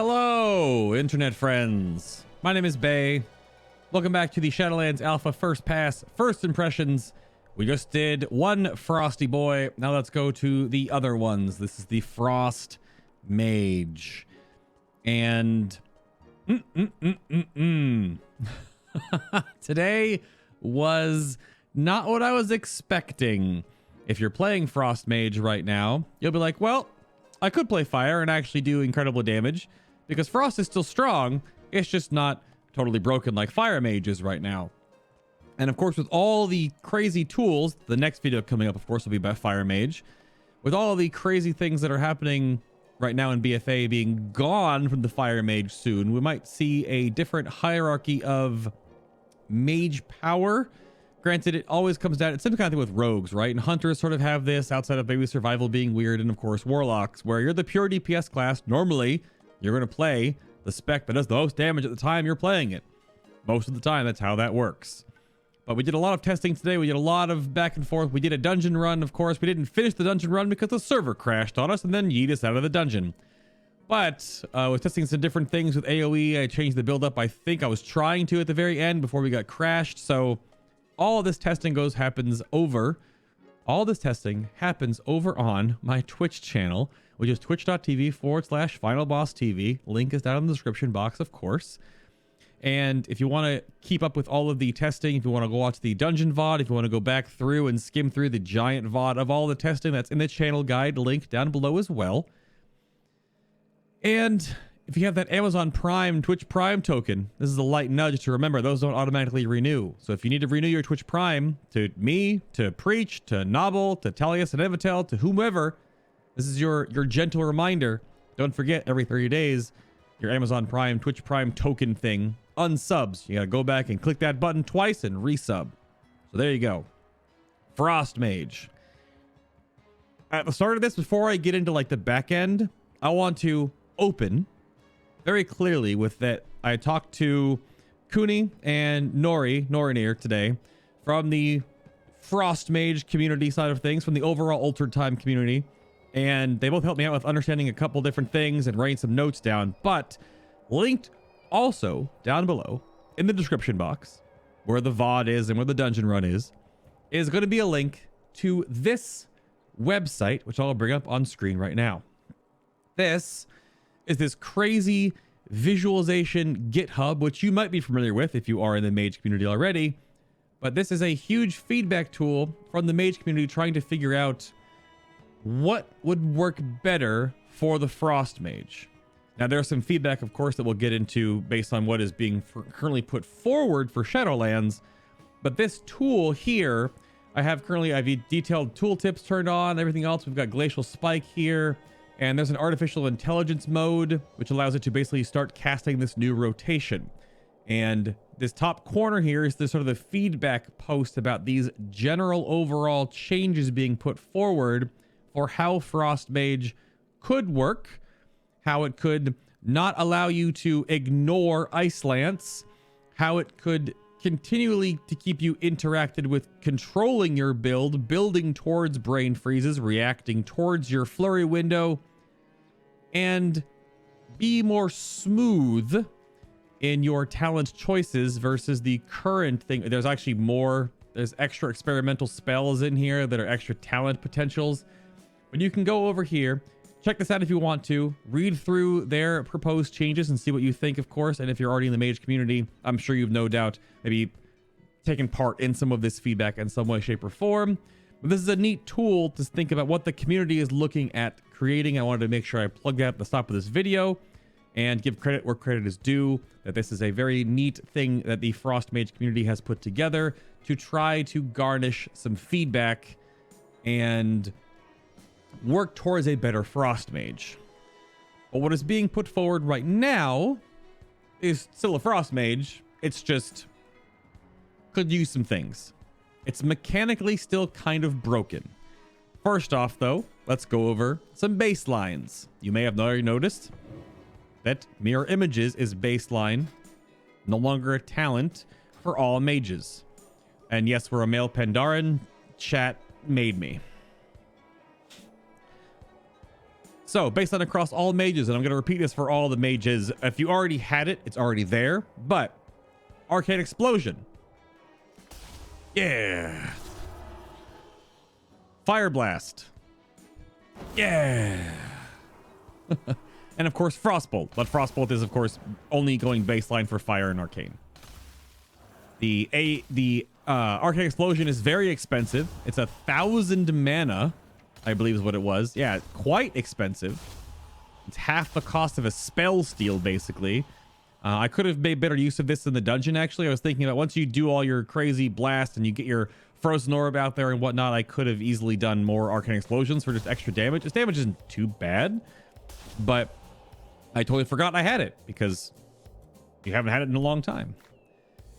Hello, internet friends. My name is Bay. Welcome back to the Shadowlands Alpha First Pass, First Impressions. We just did one Frosty Boy. Now let's go to the other ones. This is the Frost Mage. And... today was not what I was expecting. If you're playing Frost Mage right now, you'll be like, well, I could play Fire and actually do incredible damage because Frost is still strong. It's just not totally broken like Fire Mage is right now. And of course, with all the crazy tools, the next video coming up, of course, will be about Fire Mage. With all the crazy things that are happening right now in BFA being gone from the Fire Mage soon, we might see a different hierarchy of mage power. Granted, it always comes down, it's some kind of thing with rogues, right? And hunters sort of have this outside of maybe survival being weird. And of course, warlocks, where you're the pure DPS class. Normally, you're going to play the spec that does the most damage at the time you're playing it. Most of the time, that's how that works. But we did a lot of testing today. We did a lot of back and forth. We did a dungeon run, of course. We didn't finish the dungeon run because the server crashed on us and then yeeted us out of the dungeon. But with testing some different things with AoE, I changed the build up. I think I was trying to at the very end before we got crashed. So all of this testing happens over on my Twitch channel, which is twitch.tv/FinalBossTV. Link is down in the description box, of course. And if you want to keep up with all of the testing, if you want to go watch the dungeon VOD, if you want to go back through and skim through the giant VOD of all the testing, that's in the channel guide link down below as well. And if you have that Amazon Prime, Twitch Prime token, this is a light nudge to remember those don't automatically renew. So if you need to renew your Twitch Prime, to me, to Preach, to Nobbel, to Talius and Evitel, to whomever, this is your gentle reminder. Don't forget, every 30 days, your Amazon Prime, Twitch Prime token thing unsubs. You gotta go back and click that button twice and resub. So there you go. Frost Mage. At the start of this, before I get into like the back end, I want to open very clearly with that. I talked to Cooney and Norinir today from the Frost Mage community side of things, from the overall Altered Time community, and they both helped me out with understanding a couple different things and writing some notes down. But linked also down below in the description box, where the VOD is and where the dungeon run is going to be a link to this website, which I'll bring up on screen right now. This is this crazy visualization GitHub, which you might be familiar with if you are in the Mage community already. But this is a huge feedback tool from the Mage community trying to figure out what would work better for the Frost Mage. Now, there's some feedback, of course, that we'll get into based on what is being currently put forward for Shadowlands. But this tool here, I have detailed tooltips turned on, everything else. We've got Glacial Spike here. And there's an artificial intelligence mode, which allows it to basically start casting this new rotation. And this top corner here is the sort of the feedback post about these general overall changes being put forward for how Frost Mage could work, how it could not allow you to ignore Ice Lance, how it could continually to keep you interacted with controlling your build, building towards brain freezes, reacting towards your flurry window, and be more smooth in your talent choices versus the current thing. There's actually there's extra experimental spells in here that are extra talent potentials. But you can go over here, check this out if you want to, read through their proposed changes and see what you think, of course. And if you're already in the Mage community, I'm sure you've no doubt maybe taken part in some of this feedback in some way, shape, or form. But this is a neat tool to think about what the community is looking at creating. I wanted to make sure I plugged that at the top of this video and give credit where credit is due, that this is a very neat thing that the Frost Mage community has put together to try to garnish some feedback and work towards a better Frost Mage. But what is being put forward right now is still a Frost Mage. It's just could use some things. It's mechanically still kind of broken. First off, though, let's go over some baselines. You may have already noticed that Mirror Images is baseline, no longer a talent for all mages. And yes, we're a male Pandaren. Chat made me. So based on across all mages, and I'm going to repeat this for all the mages, if you already had it, it's already there, but Arcane Explosion. Yeah. Fire Blast. Yeah. And of course, Frostbolt. But Frostbolt is, of course, only going baseline for fire and arcane. The Arcane Explosion is very expensive. It's 1,000 mana, I believe is what it was. Yeah, quite expensive. It's half the cost of a spell steal, basically. I could have made better use of this in the dungeon, actually. I was thinking that once you do all your crazy blast and you get your frozen orb out there and whatnot, I could have easily done more Arcane Explosions for just extra damage. This damage isn't too bad, but I totally forgot I had it because you haven't had it in a long time.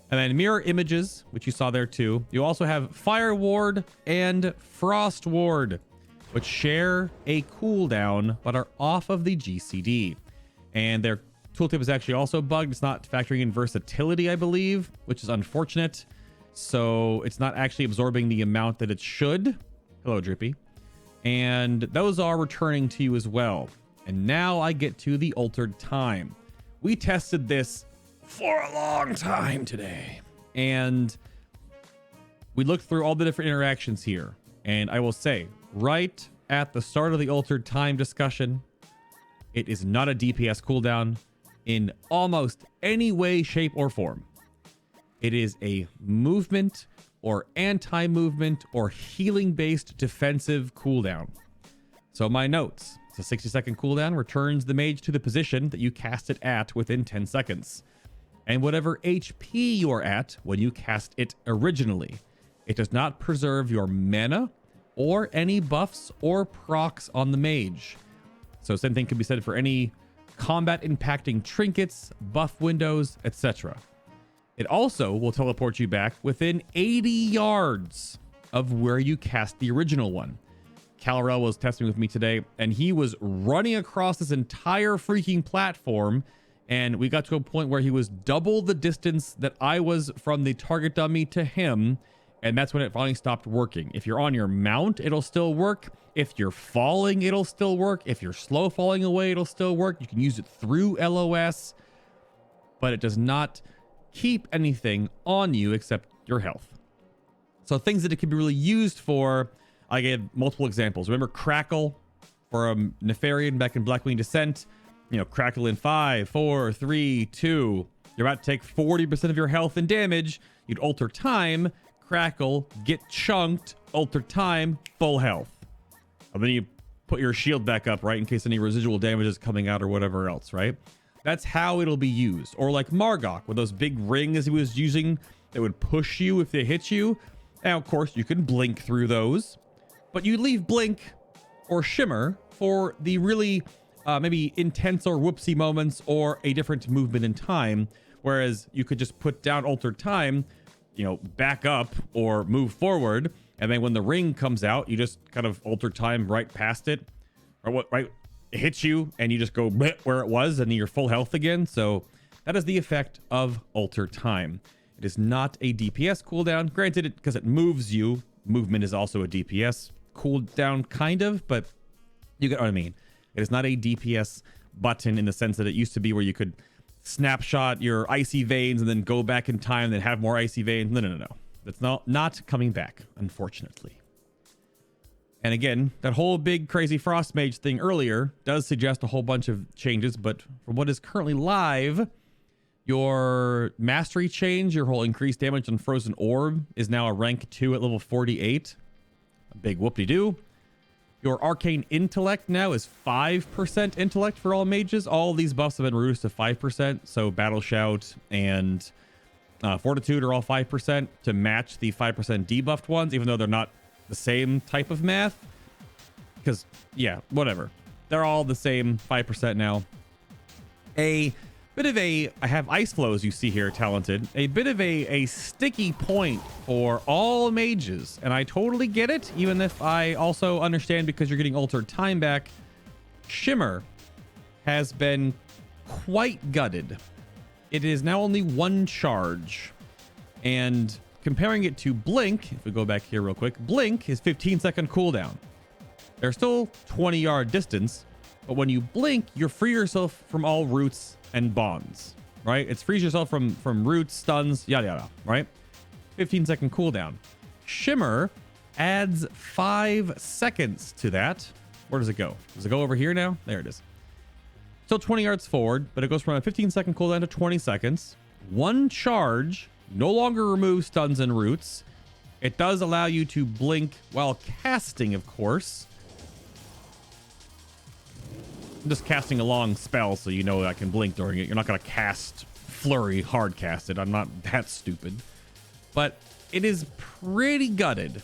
And then Mirror Images, which you saw there too. You also have Fire Ward and Frost Ward, which share a cooldown but are off of the GCD. And their tooltip is actually also bugged. It's not factoring in versatility, I believe, which is unfortunate. So it's not actually absorbing the amount that it should. Hello, Drippy. And those are returning to you as well. And now I get to the Altered Time. We tested this for a long time today. And we looked through all the different interactions here. And I will say, right at the start of the Altered Time discussion, it is not a DPS cooldown in almost any way, shape, or form. It is a movement or anti-movement or healing-based defensive cooldown. So my notes. It's a 60-second cooldown, returns the mage to the position that you cast it at within 10 seconds. And whatever HP you are at when you cast it originally. It does not preserve your mana or any buffs or procs on the mage. So same thing can be said for any combat impacting trinkets, buff windows, etc. It also will teleport you back within 80 yards of where you cast the original one. Cal-Rel was testing with me today, and he was running across this entire freaking platform, and we got to a point where he was double the distance that I was from the target dummy to him, and that's when it finally stopped working. If you're on your mount, it'll still work. If you're falling, it'll still work. If you're slow falling away, it'll still work. You can use it through LOS, but it does not keep anything on you except your health. So things that it can be really used for, I gave multiple examples. Remember Crackle from Nefarian back in Blackwing Descent? You know, Crackle in 5, 4, 3, 2. You're about to take 40% of your health and damage. You'd alter time, Crackle, get chunked, alter time, full health. And then you put your shield back up, right? In case any residual damage is coming out or whatever else, right? That's how it'll be used. Or like Margok with those big rings he was using that would push you if they hit you. Now, of course, you can blink through those, but you leave Blink or Shimmer for the really maybe intense or whoopsie moments or a different movement in time. Whereas you could just put down Altered Time, you know, back up or move forward. And then when the ring comes out, you just kind of alter time right past it, or what, right? It hits you and you just go where it was and you're full health again. So that is the effect of alter time. It is not a DPS cooldown. Granted, because it moves you, movement is also a DPS cooldown kind of, but you get what I mean. It is not a DPS button in the sense that it used to be where you could snapshot your icy veins and then go back in time and then have more icy veins. No. That's not coming back, unfortunately. And again, that whole big crazy Frost Mage thing earlier does suggest a whole bunch of changes, but from what is currently live, your mastery change, your whole increased damage on Frozen Orb is now a rank 2 at level 48. A big whoop-de-doo. Your Arcane Intellect now is 5% intellect for all mages. All these buffs have been reduced to 5%, so Battle Shout and Fortitude are all 5% to match the 5% debuffed ones, even though they're not the same type of math. Because, yeah, whatever. They're all the same 5% now. A bit of a, I have Ice Flows you see here, Talented. A bit of a sticky point for all mages. And I totally get it, even if I also understand because you're getting Altered Time back. Shimmer has been quite gutted. It is now only 1 charge. And comparing it to Blink, if we go back here real quick, Blink is 15-second cooldown. They're still 20-yard distance, But when you blink, you free yourself from all roots and bonds, right? It frees yourself from roots, stuns, yada yada, right? 15-second cooldown. Shimmer adds 5 seconds to that. Where does it go? Does it go over here now? There it is. Still 20 yards forward, but it goes from a 15-second cooldown to 20 seconds. One charge no longer removes stuns and roots. It does allow you to blink while casting, of course. I'm just casting a long spell so you know I can blink during it. You're not going to cast Flurry hard cast it. I'm not that stupid. But it is pretty gutted.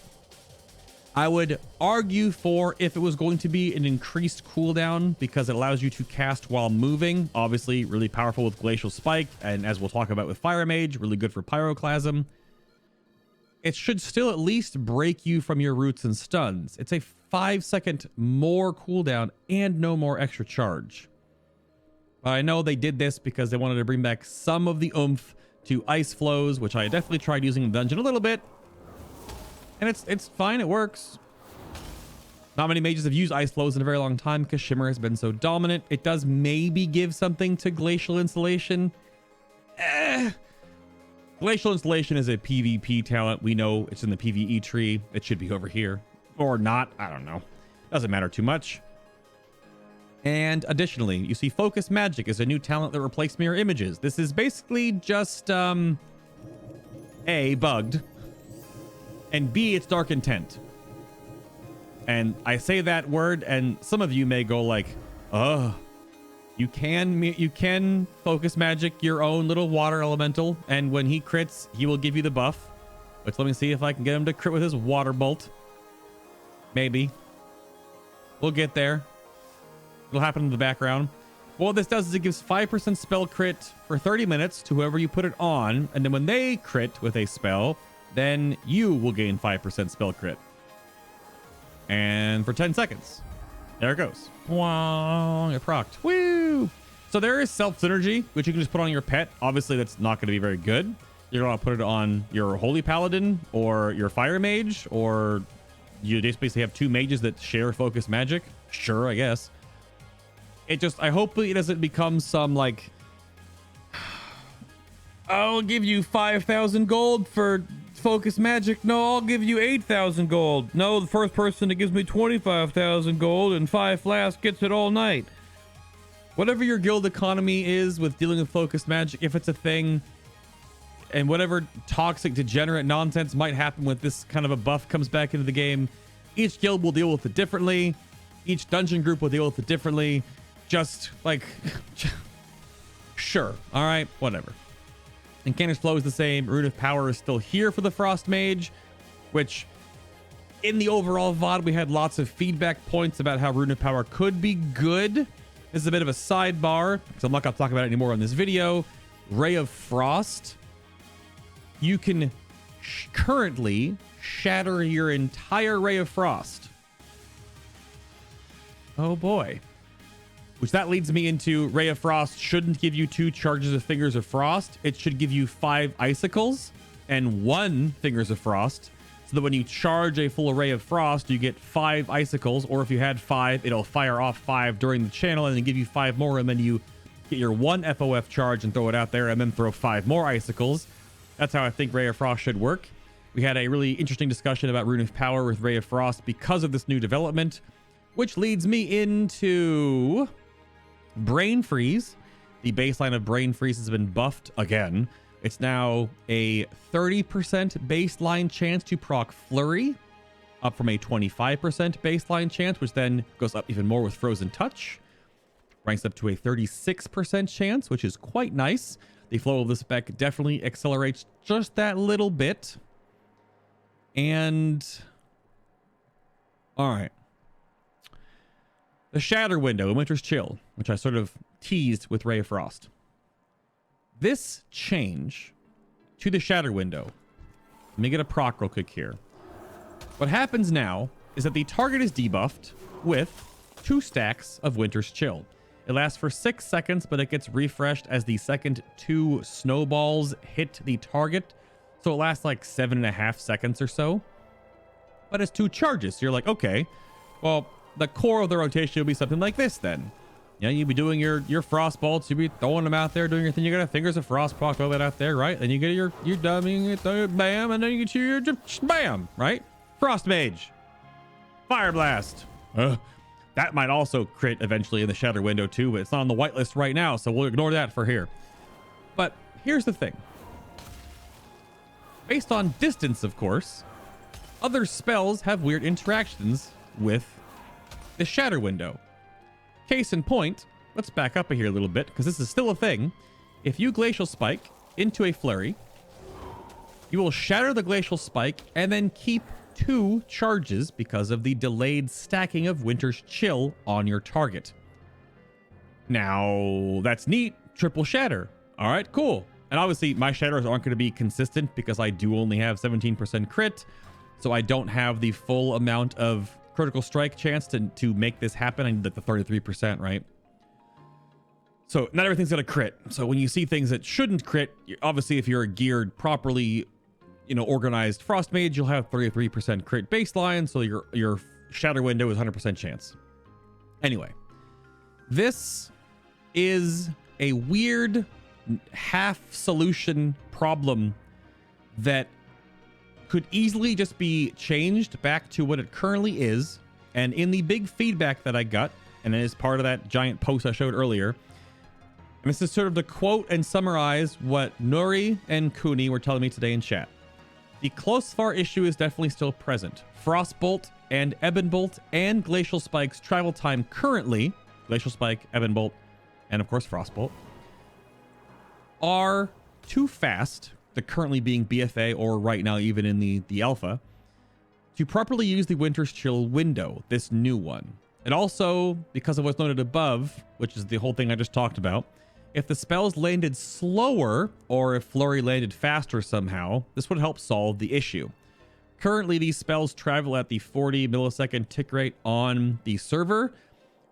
I would argue for if it was going to be an increased cooldown because it allows you to cast while moving. Obviously, really powerful with Glacial Spike. And as we'll talk about with Fire Mage, really good for Pyroclasm. It should still at least break you from your roots and stuns. It's a 5-second more cooldown and no more extra charge. But I know they did this because they wanted to bring back some of the oomph to ice flows, which I definitely tried using in the dungeon a little bit. And it's fine, it works. Not many mages have used ice flows in a very long time because Shimmer has been so dominant. It does maybe give something to Glacial Installation. Glacial Installation is a PvP talent. We know it's in the PvE tree. It should be over here. Or not, I don't know. Doesn't matter too much. And additionally, you see Focus Magic is a new talent that replaced Mirror Images. This is basically just, A, bugged. And B, it's Dark Intent. And I say that word, and some of you may go like, you can Focus Magic your own little water elemental, and when he crits, he will give you the buff. Which, let me see if I can get him to crit with his Water Bolt. Maybe. We'll get there. It'll happen in the background. What this does is it gives 5% spell crit for 30 minutes to whoever you put it on, and then when they crit with a spell, then you will gain 5% spell crit. And for 10 seconds. There it goes. Wow, it procced. Woo! So there is self-synergy, which you can just put on your pet. Obviously, that's not going to be very good. You're going to put it on your Holy Paladin or your Fire Mage, or you just basically have two mages that share Focus Magic. Sure, I guess. It just, I hope it doesn't become some like, I'll give you 5,000 gold for Focus Magic. No, I'll give you 8,000 gold. No, the first person that gives me 25,000 gold and 5 flasks gets it all night. Whatever your guild economy is with dealing with Focus Magic, if it's a thing, and whatever toxic, degenerate nonsense might happen with this kind of a buff comes back into the game, each guild will deal with it differently. Each dungeon group will deal with it differently. Just like, sure. All right, whatever. Incanter's Flow is the same. Rune of Power is still here for the Frost Mage, which in the overall VOD, we had lots of feedback points about how Rune of Power could be good. This is a bit of a sidebar, because I'm not going to talk about it anymore in this video. Ray of Frost. You can currently shatter your entire Ray of Frost. Oh boy. Which that leads me into Ray of Frost shouldn't give you 2 charges of Fingers of Frost. It should give you 5 Icicles and 1 Fingers of Frost. So that when you charge a full Ray of Frost, you get 5 Icicles. Or if you had 5, it'll fire off 5 during the channel and then give you 5 more. And then you get your 1 FOF charge and throw it out there and then throw 5 more Icicles. That's how I think Ray of Frost should work. We had a really interesting discussion about Rune of Power with Ray of Frost because of this new development. Which leads me into Brain Freeze. The baseline of Brain Freeze has been buffed again. It's now a 30% baseline chance to proc Flurry, up from a 25% baseline chance, which then goes up even more with Frozen Touch. Ranks up to a 36% chance, which is quite nice. The flow of the spec definitely accelerates just that little bit. And all right. The Shatter window in Winter's Chill, which I sort of teased with Ray of Frost. This change to the Shatter window. Let me get a proc real quick here. What happens now is that the target is debuffed with 2 stacks of Winter's Chill. It lasts for 6 seconds, but it gets refreshed as the second 2 snowballs hit the target. So it lasts like 7.5 seconds or so. But it's 2 charges. So you're like, okay, well, the core of the rotation will be something like this then. You know, you'd be doing your frost bolts, you'd be throwing them out there, doing your thing. You got a fingers of frost proc, throw that out there, right? Then you get your dummy, bam, and then you get your bam, right? Frost Mage, Fire Blast. That might also crit eventually in the Shatter window too, but it's not on the whitelist right now, so we'll ignore that for here. But here's the thing. Based on distance, of course, other spells have weird interactions with the Shatter window. Case in point, let's back up here a little bit, because this is still a thing. If you Glacial Spike into a flurry, you will shatter the Glacial Spike and then keep 2 charges because of the delayed stacking of Winter's Chill on your target. Now, that's neat. Triple shatter. All right, cool. And obviously, my shatters aren't going to be consistent because I do only have 17% crit, so I don't have the full amount of critical strike chance to make this happen. I need like the 33%, right? So not everything's going to crit. So when you see things that shouldn't crit, obviously, if you're geared properly, you know, organized Frost Mage, you'll have 33% crit baseline, so your shatter window is 100% chance. Anyway, this is a weird half solution problem that could easily just be changed back to what it currently is. And in the big feedback that I got, and as part of that giant post I showed earlier, and this is sort of to quote and summarize what Nuri and Kuni were telling me today in chat. The close far issue is definitely still present. Frostbolt and Ebonbolt and Glacial Spike's travel time currently, Glacial Spike, Ebonbolt, and of course Frostbolt, are too fast, the currently being BFA or right now even in the alpha, to properly use the Winter's Chill window, this new one. And also, because of what's noted above, which is the whole thing I just talked about, if the spells landed slower or if Flurry landed faster somehow, this would help solve the issue. Currently, these spells travel at the 40 millisecond tick rate on the server.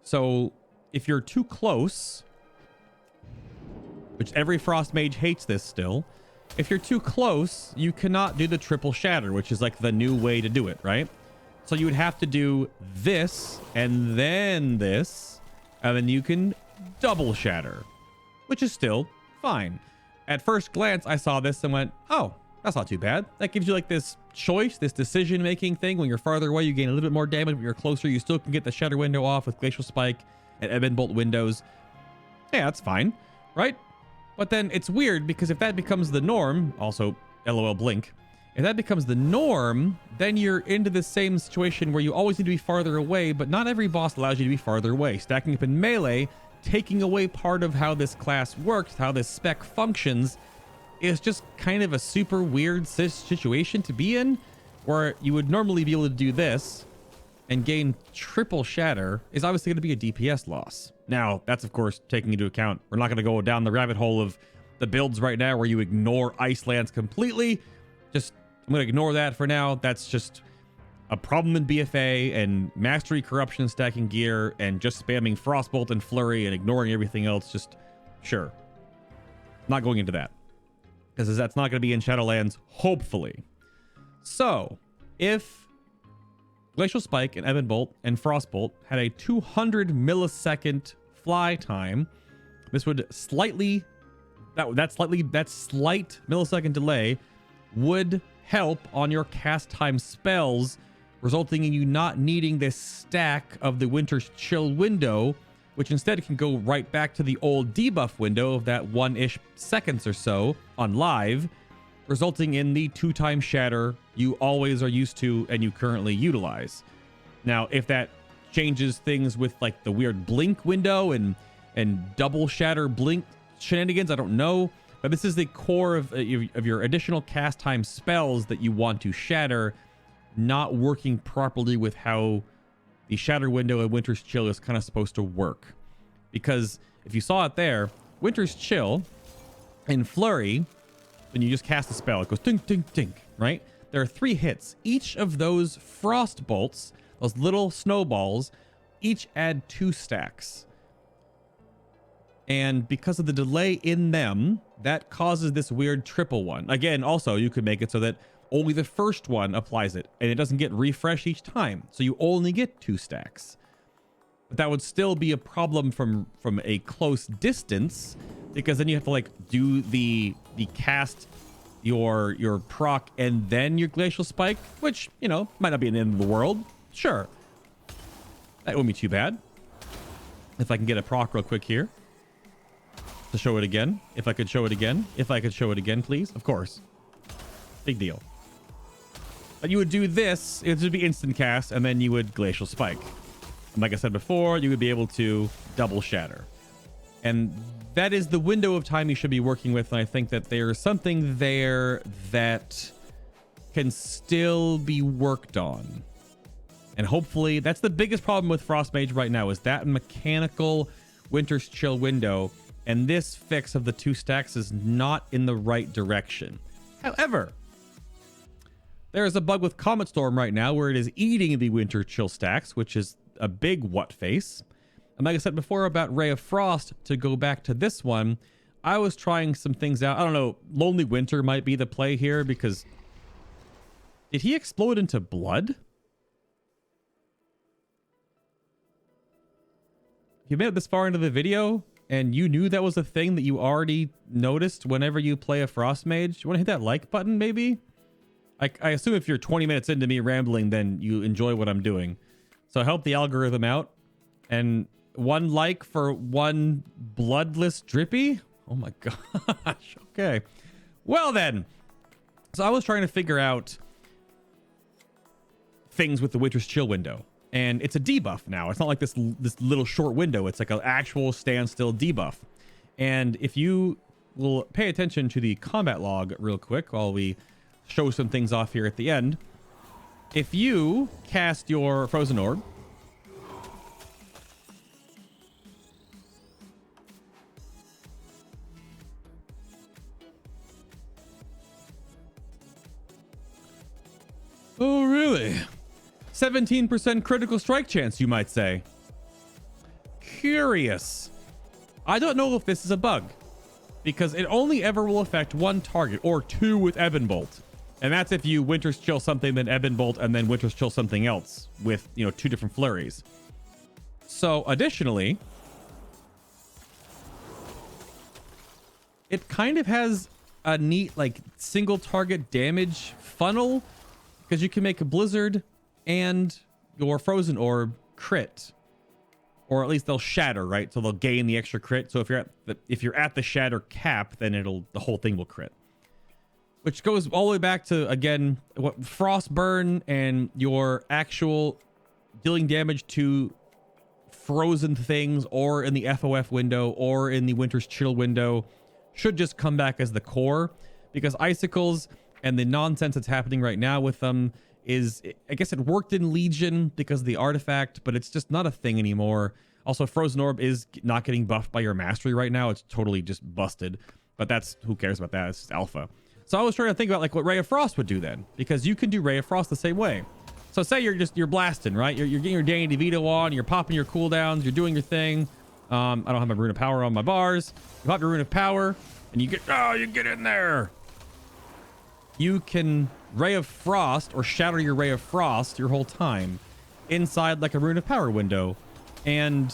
So if you're too close, which every Frost Mage hates this still, if you're too close, you cannot do the triple shatter, which is like the new way to do it, right? So you would have to do this and then this, and then you can double shatter, which is still fine. At first glance, I saw this and went, oh, that's not too bad. That gives you like this choice, this decision-making thing. When you're farther away, you gain a little bit more damage. When you're closer, you still can get the shatter window off with Glacial Spike and Ebonbolt windows. Yeah, that's fine, right? But then it's weird because if that becomes the norm, also LOL blink, if that becomes the norm, then you're into the same situation where you always need to be farther away, but not every boss allows you to be farther away. Stacking up in melee, taking away part of how this class works, how this spec functions, is just kind of a super weird situation to be in, where you would normally be able to do this and gain triple shatter is obviously going to be a DPS loss. Now, that's of course taking into account, we're not going to go down the rabbit hole of the builds right now where you ignore ice lands completely. Just, I'm going to ignore that for now. That's just a problem in BFA and mastery, corruption, stacking gear, and just spamming Frostbolt and Flurry and ignoring everything else. Just, sure. Not going into that, because that's not going to be in Shadowlands, hopefully. So, if Glacial Spike and Ebonbolt and Frostbolt had a 200 millisecond fly time, this would slightly, that slight millisecond delay would help on your cast time spells, resulting in you not needing this stack of the Winter's Chill window, which instead can go right back to the old debuff window of that 1-ish seconds or so on live, resulting in the 2-time shatter you always are used to and you currently utilize. Now, if that changes things with like the weird blink window and double shatter blink shenanigans, I don't know. But this is the core of your additional cast time spells that you want to shatter, not working properly with how the shatter window and Winter's Chill is kind of supposed to work. Because if you saw it there, Winter's Chill and Flurry, when you just cast a spell, it goes ding, ding, ding, right? There are 3 hits. Each of those frost bolts, those little snowballs, each add 2 stacks. And because of the delay in them, that causes this weird triple one. Again, also, you could make it so that only the first one applies it, and it doesn't get refreshed each time. So you only get 2 stacks. But that would still be a problem from a close distance, because then you have to like do the cast your proc and then your glacial spike, which, you know, might not be an end of the world. Sure, that wouldn't be too bad. If I can get a proc real quick here to show it again. If I could show it again. If I could show it again, please. Of course. Big deal. But you would do this. It would be instant cast, and then you would glacial spike. And like I said before, you would be able to double shatter. And that is the window of time you should be working with. And I think that there's something there that can still be worked on. And hopefully that's the biggest problem with Frost Mage right now, is that mechanical Winter's Chill window. And this fix of the 2 stacks is not in the right direction. However, there is a bug with Comet Storm right now where it is eating the Winter Chill stacks, which is a big what face. And like I said before about Ray of Frost, to go back to this one, I was trying some things out. I don't know, Lonely Winter might be the play here, because did he explode into blood? If you made it this far into the video and you knew that was a thing that you already noticed whenever you play a Frost Mage, you want to hit that like button maybe? I assume if you're 20 minutes into me rambling, then you enjoy what I'm doing. So help the algorithm out. And 1 like for 1 bloodless drippy? Oh my gosh. Okay. Well then. So I was trying to figure out things with the Winter's Chill window. And it's a debuff now. It's not like this little short window. It's like an actual standstill debuff. And if you will pay attention to the combat log real quick while we show some things off here at the end. If you cast your Frozen Orb, oh really? 17% critical strike chance, you might say. Curious. I don't know if this is a bug, because it only ever will affect 1 target, or 2 with Ebon Bolt. And that's if you Winter's Chill something, then Ebon Bolt, and then Winter's Chill something else with, you know, 2 different flurries. So additionally, it kind of has a neat like single target damage funnel, because you can make a Blizzard and your Frozen Orb crit, or at least they'll shatter, right? So they'll gain the extra crit. So if you're at the shatter cap, then the whole thing will crit. Which goes all the way back to, again, what Frostburn and your actual dealing damage to frozen things, or in the FOF window, or in the Winter's Chill window, should just come back as the core, because Icicles and the nonsense that's happening right now with them is, I guess it worked in Legion because of the artifact, but it's just not a thing anymore. Also, Frozen Orb is not getting buffed by your mastery right now. It's totally just busted, but that's, who cares about that? It's just alpha. So I was trying to think about like what Ray of Frost would do then, because you can do Ray of Frost the same way. So say you're blasting, right? You're getting your Danny DeVito on, you're popping your cooldowns, you're doing your thing. I don't have my Rune of Power on my bars. You pop your Rune of Power, and you get in there. You can Ray of Frost or shatter your Ray of Frost your whole time inside like a Rune of Power window. And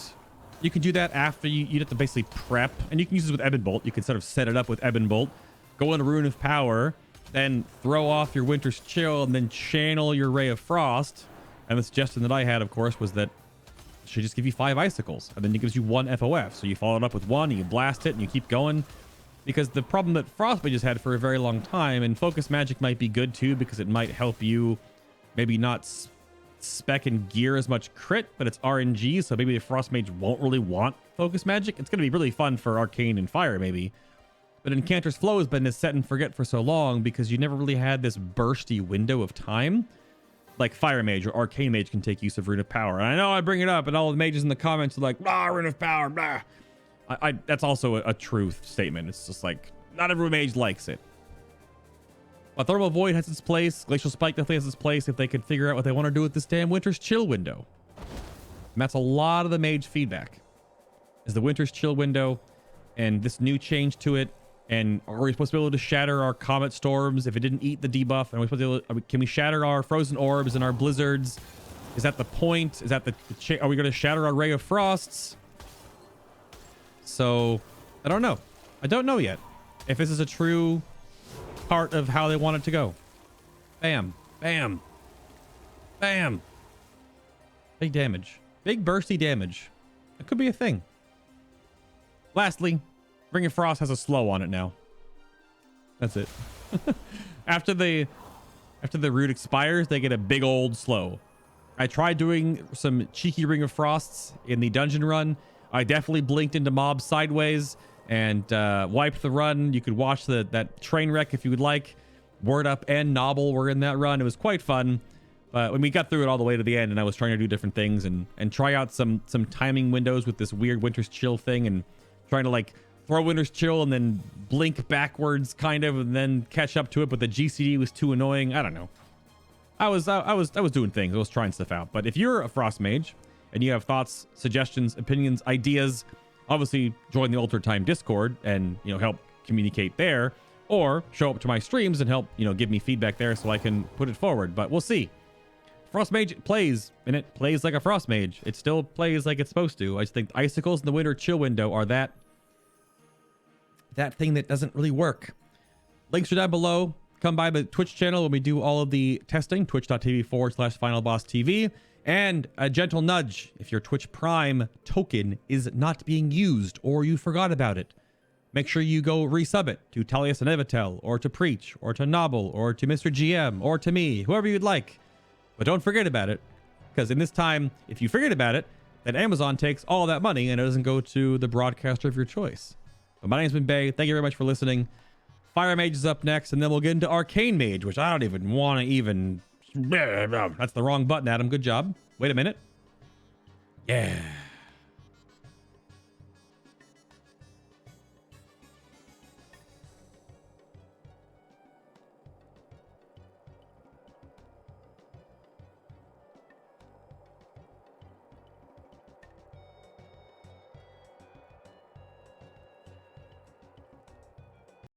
you can do that after you'd have to basically prep, and you can use this with Ebon Bolt. You can sort of set it up with Ebon Bolt, go into Rune of Power, then throw off your Winter's Chill, and then channel your Ray of Frost. And the suggestion that I had, of course, was that it should just give you 5 Icicles, and then it gives you 1 FOF. So you follow it up with 1, and you blast it, and you keep going. Because the problem that Frost Mage has had for a very long time, and Focus Magic might be good too, because it might help you maybe not spec and gear as much crit, but it's RNG, so maybe the Frost Mage won't really want Focus Magic. It's going to be really fun for Arcane and Fire, maybe. But Incanter's Flow has been this set and forget for so long, because you never really had this bursty window of time. Like Fire Mage or Arcane Mage can take use of Rune of Power. And I know I bring it up, and all the mages in the comments are like, Rune of Power, blah. That's also a truth statement. It's just like, not every mage likes it. But Thermal Void has its place. Glacial Spike definitely has its place if they could figure out what they want to do with this damn Winter's Chill window. And that's a lot of the mage feedback, is the Winter's Chill window and this new change to it. And are we supposed to be able to shatter our Comet Storms if it didn't eat the debuff? And are we supposed to be able to, can we shatter our Frozen Orbs and our Blizzards Is that the point? Is that are we going to shatter our Ray of Frosts? So, I don't know. I don't know yet if this is a true part of how they want it to go. Bam. Bam. Bam. Big damage. Big bursty damage. It could be a thing. Lastly, Ring of Frost has a slow on it now. That's it. After the root expires, they get a big old slow. I tried doing some cheeky Ring of Frosts in the dungeon run. I definitely blinked into mobs sideways and wiped the run. You could watch that train wreck if you would like. Wordup and Nobbel were in that run. It was quite fun. But when we got through it all the way to the end and I was trying to do different things and try out some timing windows with this weird Winter's Chill thing and trying to like throw Winter's Chill and then blink backwards kind of and then catch up to it, but the GCD was too annoying. I don't know. I was doing things. I was trying stuff out. But if you're a Frost Mage and you have thoughts, suggestions, opinions, ideas, obviously join the Alter Time Discord and, you know, help communicate there, or show up to my streams and help, you know, give me feedback there so I can put it forward. But we'll see. Frost Mage plays, and it plays like a Frost Mage. It still plays like it's supposed to. I just think the Icicles and the Winter Chill window are that thing that doesn't really work. Links are down below. Come by the Twitch channel when we do all of the testing, twitch.tv/FinalBossTV. And a gentle nudge if your Twitch Prime token is not being used or you forgot about it. Make sure you go resub it to Talius and Evitel, or to Preach, or to Nobbel, or to Mr. GM, or to me, whoever you'd like. But don't forget about it, because in this time, if you forget about it, then Amazon takes all that money and it doesn't go to the broadcaster of your choice. But my name's been Bay. Thank you very much for listening. Fire Mage is up next, and then we'll get into Arcane Mage, which I don't even want to even... That's the wrong button, Adam. Good job. Wait a minute. Yeah.